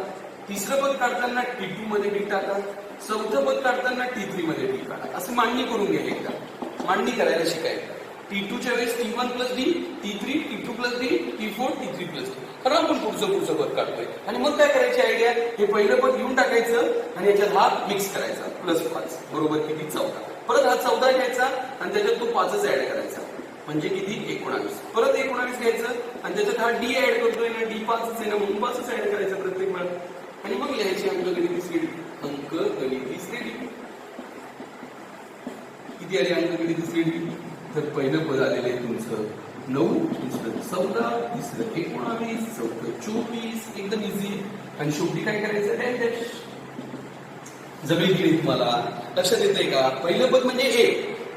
तिसरं पद काढताना T2 मध्ये डी टाका, चौथं पद काढताना T3 मध्ये डी टाका. असं मांडणी करून घ्या. एकदा मांडणी करायला शिकायचं. T2 च्या वेळेस T1 plus D, T3 T2 plus D, T4 T3 plus D. कारण आपण पुढचं पद काढतोय. आणि मग काय करायची आयडिया? हे पहिलं पद घेऊन टाकायचं आणि याच्यात हा मिक्स करायचा. प्लस 5 बरोबर किती? 14. परत हा 14 घ्यायचा आणि त्याच्यात तो 5च ऍड करायचा, म्हणजे किती? 19. परत 19 घ्यायचं आणि त्याच्यात हा डी ऍड करतोय ना, डी 5च आहे ना, म्हणून 5च ऍड करायचं प्रत्येक वेळा. आणि मग लिहायची अंकगणिती श्रेणी. अंकगणिती श्रेणी किती आली अंकगणिती श्रेणी? तर पहिलं पद आलेलं आहे तुमचं 9, दुसरं 14, तिसरं 19, चौथं 24. एकदम इझी. आणि शेवटी काय करायचं? डॅश. जमेल की नाही तुम्हाला? लक्षात येतंय का? पहिलं पद म्हणजे ए,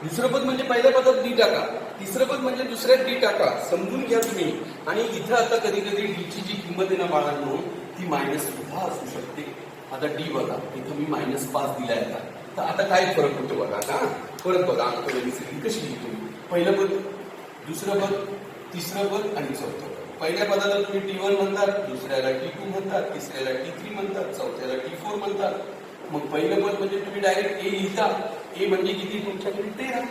दुसरं पद म्हणजे पहिल्या पदात डी टाका, तिसरं पद म्हणजे दुसऱ्यात डी टाका. समजून घ्या तुम्ही. आणि इथं आता कधी कधी डीची जी किंमत आहे ना बाळांनो, ती मायनस सुद्धा असू शकते. आता डी बघा, इथं मी -5 दिलाय का? तर आता काय फरक होतो बघा. का परत बघा अंकगणिती श्रेणी कशी लिहितो. पहिलं पद, दुसरं पद, तिसरं पद आणि चौथं पद. पहिल्या पदाला तुम्ही T1 म्हणतात, दुसऱ्याला T2 म्हणतात, तिसऱ्याला T3 म्हणतात, चौथ्याला T4 म्हणतात. मग पहिलं पद म्हणजे तुम्ही डायरेक्ट ए लिहिता. ए म्हणजे किती तुमच्याकडे? 13.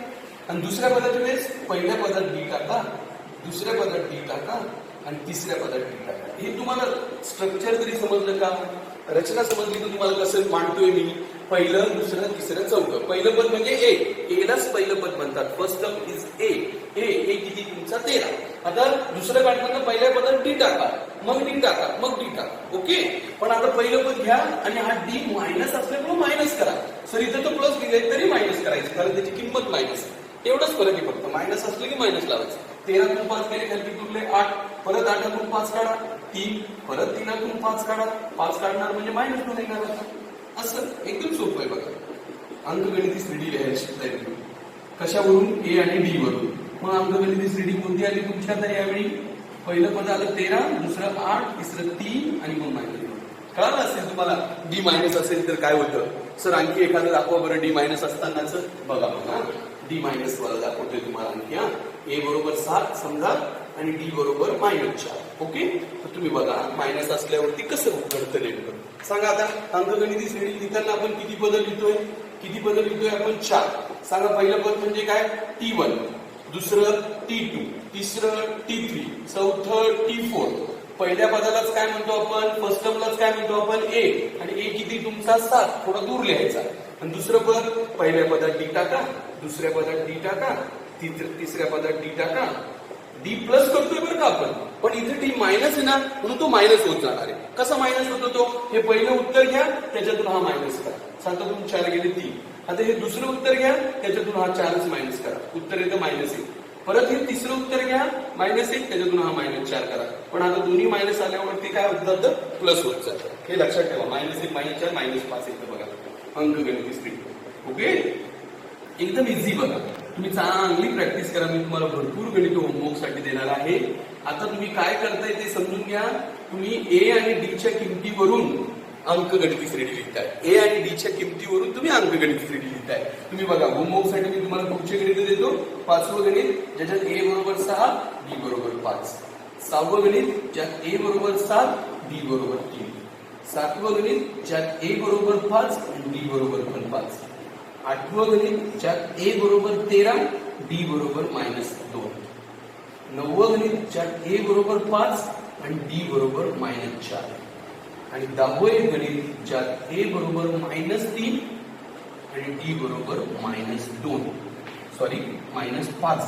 आणि दुसऱ्या पदाच्या वेळेस पहिल्या पदात डी टाका, दुसऱ्या पदात डी टाका आणि तिसऱ्या पदात डी टाका. हे तुम्हाला स्ट्रक्चर जरी समजलं का, रचना समजली तर तुम्हाला कसं मांडतोय मी. पहिलं, दुसरं, तिसरं, चौथं. पहिलं पद म्हणजे ए, एलाच पहिलं पद म्हणतात. फर्स्ट टर्म इज ए किती तुमचा? 13. आता दुसरं काढताना पहिल्या पदात डी टाका, मग डी टाका, मग डी टाका. ओके. पण आता पहिलं पद घ्या आणि हा डी मायनस असल्यामुळे मायनस करा. सर इथं तो प्लस दिले तरी मायनस करायचं, कारण त्याची किंमत मायनस. एवढंच फरक आहे फक्त. मायनस असलं की मायनस लावायचं. 13तून 5 गेले, खाली तुरले 8. परत 8तून 5 काढा 3, परत 3तून 5 काढा 5 काढणार म्हणजे -2 येणार. असं एकदम सोपं आहे बघा. अंकगणिती श्रेणी लिहायला शिकताय तुम्ही. कशावरून? ए आणि डी वरून. मग अंकगणिती श्रेणी कोणती आली तुमच्या? तर यावेळी पहिलं पद आलं 13, दुसरं 8, तिसरं 3 आणि मग -2. कळालं असेल तुम्हाला. डी मायनस असेल तर काय होतं? सर आणखी एखादं दाखवा बरं डी मायनस असतानाच. बघा बघा, डी मायनस वाला दाखवतोय तुम्हाला आणखी. ए बरोबर 7 समजा आणि डी बरोबर -4. ओके. तर तुम्ही बघा मायनस असल्यावरती कसं घडतं नेमकं सांगा. आता अंकगणिती श्रेणी लिहिताना आपण किती पद लिहितोय? आपण 4. सांगा पहिलं पद म्हणजे काय? T1, दुसरं T2, तिसरं T3, चौथं T4. पहिल्या पदालाच काय म्हणतो आपण? फर्स्ट टर्मलाच काय म्हणतो आपण? ए. आणि ए किती तुमचा? 7. थोडा दूर लिहायचा. आणि दुसरं पद पहिल्या पदात डी टाका, दुसऱ्या पदात डी टाका, तिसऱ्या पदात डी टाका, डी प्लस करतोय बरं का आपण, पण इथे डी मायनस आहे ना, म्हणून तो मायनस होत जाणार आहे. कसा मायनस होतो तो? हे पहिलं उत्तर घ्या, त्याच्यातून हा मायनस करा. 7तून 4 गेले 3. आता हे दुसरं उत्तर घ्या, त्याच्यातून हा 4च मायनस करा, उत्तर येतं -1. परत हे तिसरं उत्तर घ्या, -1, त्याच्यातून हा -4 करा. पण आता दोन्ही मायनस आल्यावरती काय होत जातं? प्लस होत जातं. हे लक्षात ठेवा. -1, -4, -5 येतं बघा अंकगणिती स्पीड. ओके, एकदम इझी बघा. तुम्ही चांगली प्रॅक्टिस करा. मी तुम्हाला भरपूर गणित होमवर्क साठी देणार आहे. आता तुम्ही काय करताय ते समजून घ्या. तुम्ही ए आणि डी च्या किमतीवरून अंकगणिती श्रेणी लिहिताय. ए आणि डी च्या किमतीवरून तुम्ही अंकगणिती श्रेणी लिहिताय. तुम्ही बघा होमवर्क साठी मी तुम्हाला पुढचे गणित देतो. 5वं गणित ज्याच्यात ए बरोबर 6, डी बरोबर 5. 6वं गणित ज्यात ए बरोबर 7, डी बरोबर 3. 7वं गणित ज्यात ए बरोबर 5 आणि डी बरोबर पण 5. 8वं गणित ज्यात ए बरोबर 13, डी बरोबर -2. 9वं गणित ज्यात ए बरोबर 5 आणि डी बरोबर -4. आणि 10वं गणित ज्यात ए बरोबर -3 आणि डी बरोबर -2. सॉरी -5.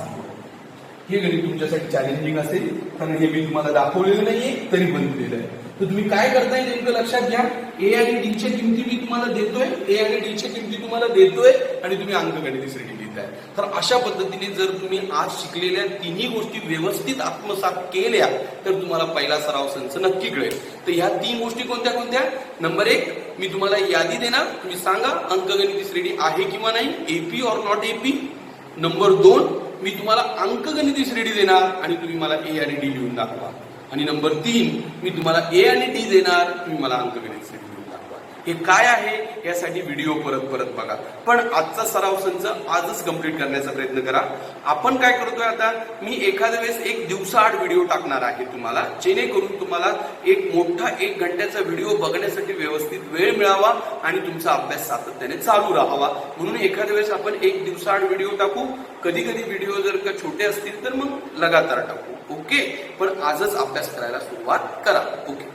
हे गणित तुमच्यासाठी चॅलेंजिंग असेल, कारण हे मी तुम्हाला दाखवलेलं नाहीये तरी बनवलेलं आहे. तर तुम्ही काय करताय नेमकं लक्षात घ्या. ए आणि डी च्या किमती मी तुम्हाला देतोय, ए आणि डी च्या किमती तुम्हाला देतोय आणि तुम्ही अंकगणिती श्रेणी लिहिताय. तर अशा पद्धतीने जर तुम्ही आज शिकलेल्या तिन्ही गोष्टी व्यवस्थित आत्मसात केल्या तर तुम्हाला पहिला सराव संच नक्की कळेल. तर ह्या 3 गोष्टी कोणत्या कोणत्या? नंबर 1, मी तुम्हाला यादी देणार, तुम्ही सांगा अंकगणिती श्रेणी आहे किंवा नाही, एपी और नॉट एपी. नंबर 2, मी तुम्हाला अंकगणिती श्रेणी देणार आणि तुम्ही मला ए आणि डी लिहून दाखवा. आणि नंबर 3, मी तुम्हाला ए आणि डी देणार, तुम्ही मला अंकगणित श्रेणी लिहून दाखवा. हे काय आहे यासाठी व्हिडिओ परत परत बघा. पण आजचा सराव संच आजच कंप्लीट करण्याचा प्रयत्न करा. आपण काय करतोय आता, मी एखाद्या वेळेस 1 दिवसाआड व्हिडिओ टाकणार आहे तुम्हाला, जेणेकरून तुम्हाला एक मोठा 1 घंट्याचा व्हिडिओ बघण्यासाठी व्यवस्थित वेळ मिळावा आणि तुमचा अभ्यास सातत्याने चालू राहावा. म्हणून एखाद्या वेळेस आपण 1 दिवसाआड व्हिडिओ टाकू. कधी कधी व्हिडिओ जर का छोटे असतील तर मग लगातार टाकू. ओके, पण आजच अभ्यास करायला सुरुवात करा. ओके.